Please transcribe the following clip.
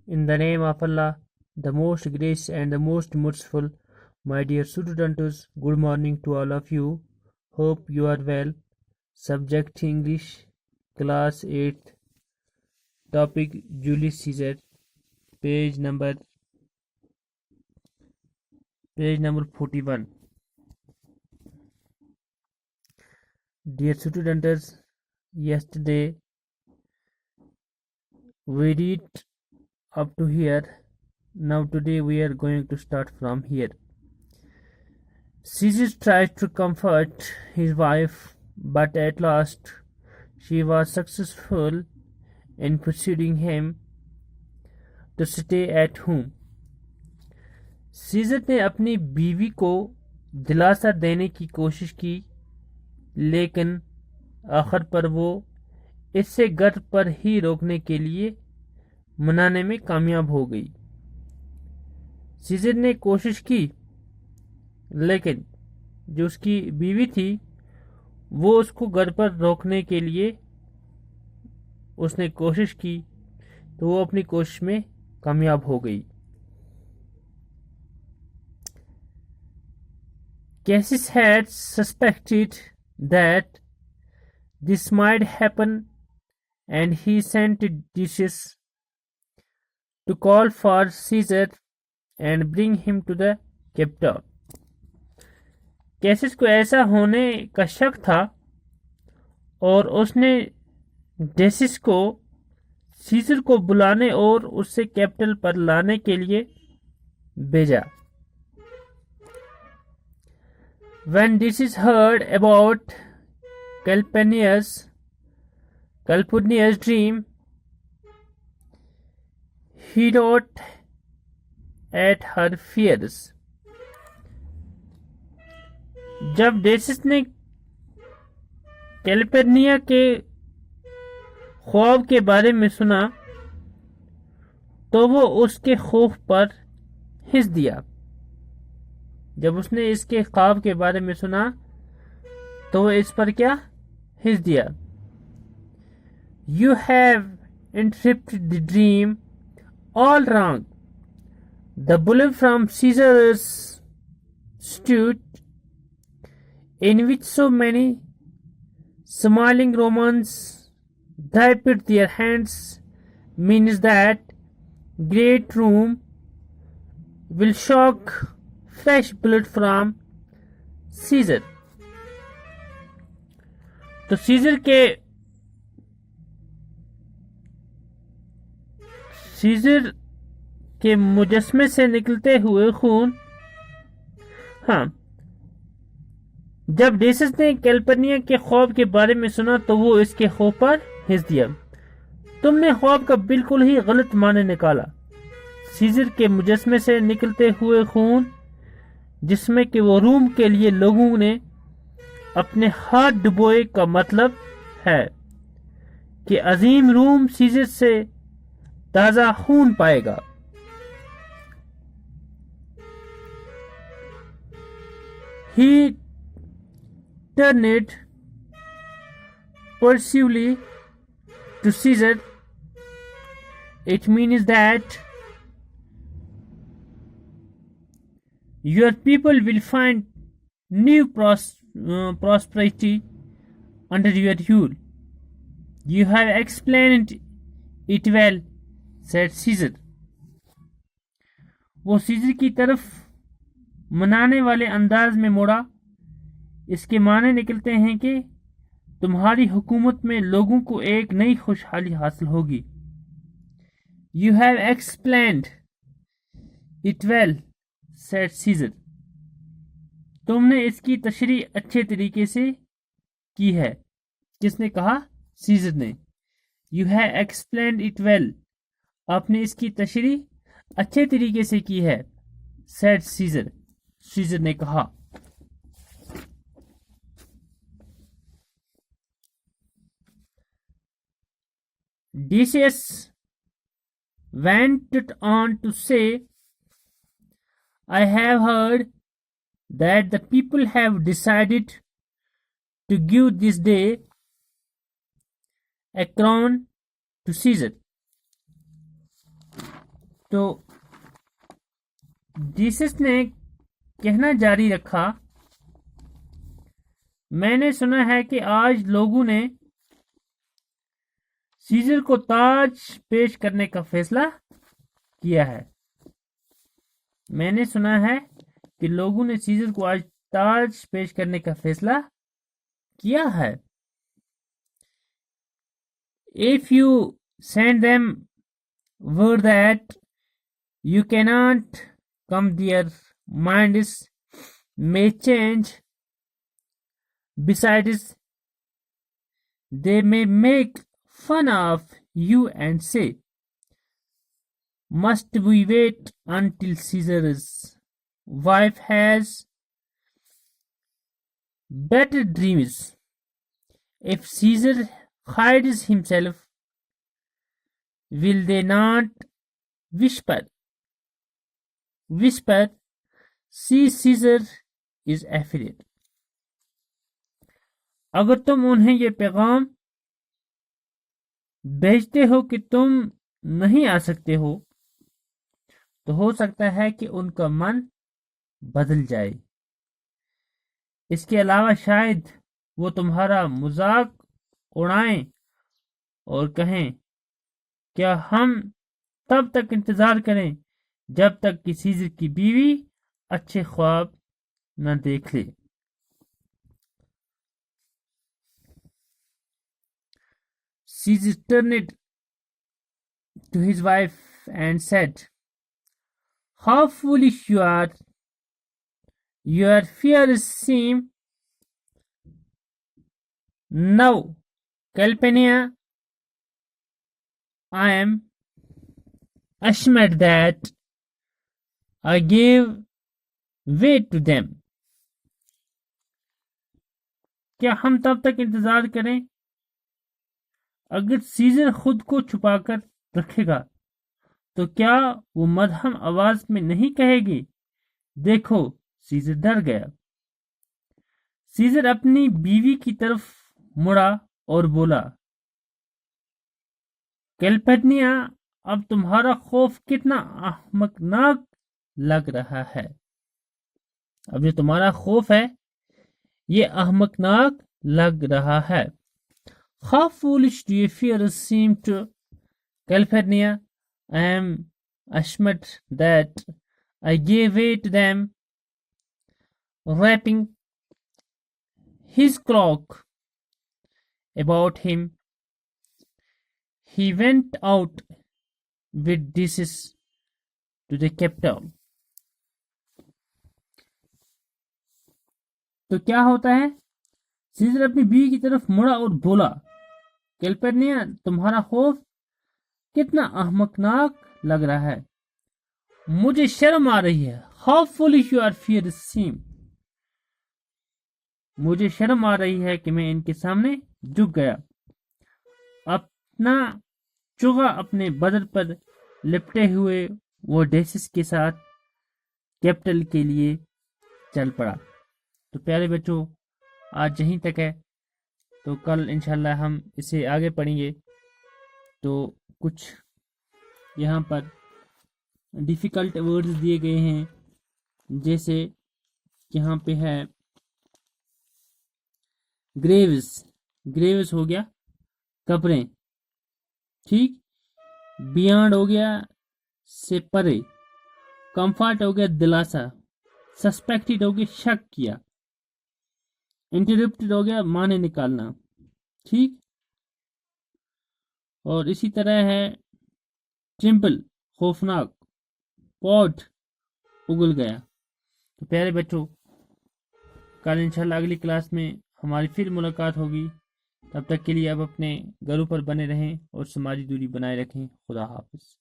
In the name of Allah, the most gracious and the most merciful, my dear students, good morning to all of you. Hope you are well. Subject English, class 8th, topic Julius Caesar, page number 41. Dear students, yesterday we read up to here. Now today we are going to start from here. Caesar tried to comfort his wife, but at last she was successful in persuading him to stay at home. Caesar ने अपनी बीवी को दिलासा देने की कोशिश की, लेकिन आखिर पर वो इससे घर पर ही रोकने के लिए मनाने में कामयाब हो गई। सीजर ने कोशिश की, लेकिन जो उसकी बीवी थी वो उसको घर पर रोकने के लिए उसने कोशिश की, तो वो अपनी कोशिश में कामयाब हो गई। Cassius had suspected that this might happen, and he sent Decius to call for Caesar and bring him to the capital. Cassis को ऐसा होने का शक था और उसने डेसिस को सीजर को बुलाने और उससे कैपिटल पर लाने के लिए भेजा। When Decius heard about Calpurnia's dream, he wrote at her fears. जब डेसिस ने कैल्पर्निया के ख्वाब के बारे में सुना, तो वो उसके खौफ पर हिंस दिया। जब उसने इसके ख्वाब के बारे में सुना, तो वो इस पर क्या हिंस दिया। You have interpreted the dream all wrong. The bull from Caesar's statue, in which so many smiling Romans dipped their hands, means that great room will shock fresh blood from Caesar. तो scissor के मुजस्मे से निकलते हुए खून। हाँ, जब Decis ने कैल्पर्निया के ख्वाब के बारे में सुना, तो वो इसके खौफ पर हिंस दिया। तुमने ख्वाब का बिल्कुल ही गलत माने निकाला। सीजर के मुजस्मे से निकलते हुए खून, जिसमें कि वो रूम के लिए लोगों ने अपने हाथ डुबोए का मतलब है कि अजीम रूम सीजर से ताजा खून पाएगा। He turned pursuively to Caesar. It means that your people will find new prosperity under your rule. You have explained it well, said Caesar. वो सीजर की तरफ मनाने वाले अंदाज में मुड़ा। इसके माने निकलते हैं कि तुम्हारी हुकूमत में लोगों को एक नई खुशहाली हासिल होगी। You have explained it well, said Caesar. तुमने इसकी तशरीह अच्छे तरीके से की है। किसने कहा? सीजर ने। You have explained it well. आपने इसकी तशरीह अच्छे तरीके से की है, said Caesar. सीजर ने कहा। Decius went on to say, I have heard that the people have decided to give this day a crown to Caesar. तो जीसस ने कहना जारी रखा, मैंने सुना है कि आज लोगों ने सीजर को ताज पेश करने का फैसला किया है। मैंने सुना है कि लोगों ने सीजर को आज ताज पेश करने का फैसला किया है। If you send them word that you cannot come, their minds may change. Besides, they may make fun of you and say, must we wait until Caesar's wife has better dreams? If Caesar hides himself, will they not whisper, see, Caesar is afraid? अगर तुम उन्हें ये पैगाम भेजते हो कि तुम नहीं आ सकते हो, तो हो सकता है कि उनका मन बदल जाए। इसके अलावा शायद वो तुम्हारा मजाक उड़ाएं और कहें, क्या हम तब तक इंतजार करें जब तक कि सीजर की बीवी अच्छे ख्वाब न देख ले। Caesar turned to his wife and said, how foolish you are! Your fears seem now, Calpurnia. I am ashamed that I gave way to them. क्या हम तब तक इंतजार करें? अगर सीजर खुद को छुपाकर रखेगा तो क्या वो मध्यम आवाज में नहीं कहेगी, देखो सीजर डर गया। सीजर अपनी बीवी की तरफ मुड़ा और बोला, कैल्पर्निया, अब तुम्हारा खौफ कितना अहमकनाक लग रहा है। अब जो तुम्हारा खौफ है ये अहमकनाक लग रहा है। How foolish do your fears seem to Calpurnia? I am ashamed that I gave way to them. Wrapping his cloak about him, he went out with dishes to the capital. तो क्या होता है? सीजर अपनी बीवी की तरफ मुड़ा और बोला, कैल्पर्निया, तुम्हारा खौफ कितना अहमकनाक लग रहा है। मुझे शर्म आ रही है। हाउ फुलिश योर फियर सीम। मुझे शर्म आ रही है कि मैं इनके सामने झुक गया। अपना चोगा अपने बदन पर लिपटे हुए वो डेसिस के साथ कैपिटल के लिए चल पड़ा। तो प्यारे बच्चों, आज यहीं तक है, तो कल इंशाल्लाह हम इसे आगे पढ़ेंगे। तो कुछ यहाँ पर डिफ़िकल्ट वर्ड्स दिए गए हैं, जैसे यहाँ पे है ग्रेव्स। ग्रेव्स हो गया कब्रें, ठीक। बियॉन्ड हो गया से परे। कंफर्ट हो गया दिलासा। सस्पेक्टेड हो गया शक किया। इंटरप्टेड हो गया माने निकालना, ठीक। और इसी तरह है ट्रिम्पल खौफनाक। पॉट उगल गया। तो प्यारे बच्चों, कल इंशाल्लाह अगली क्लास में हमारी फिर मुलाकात होगी। तब तक के लिए अब अपने घरों पर बने रहें और समाजी दूरी बनाए रखें। खुदा हाफिज।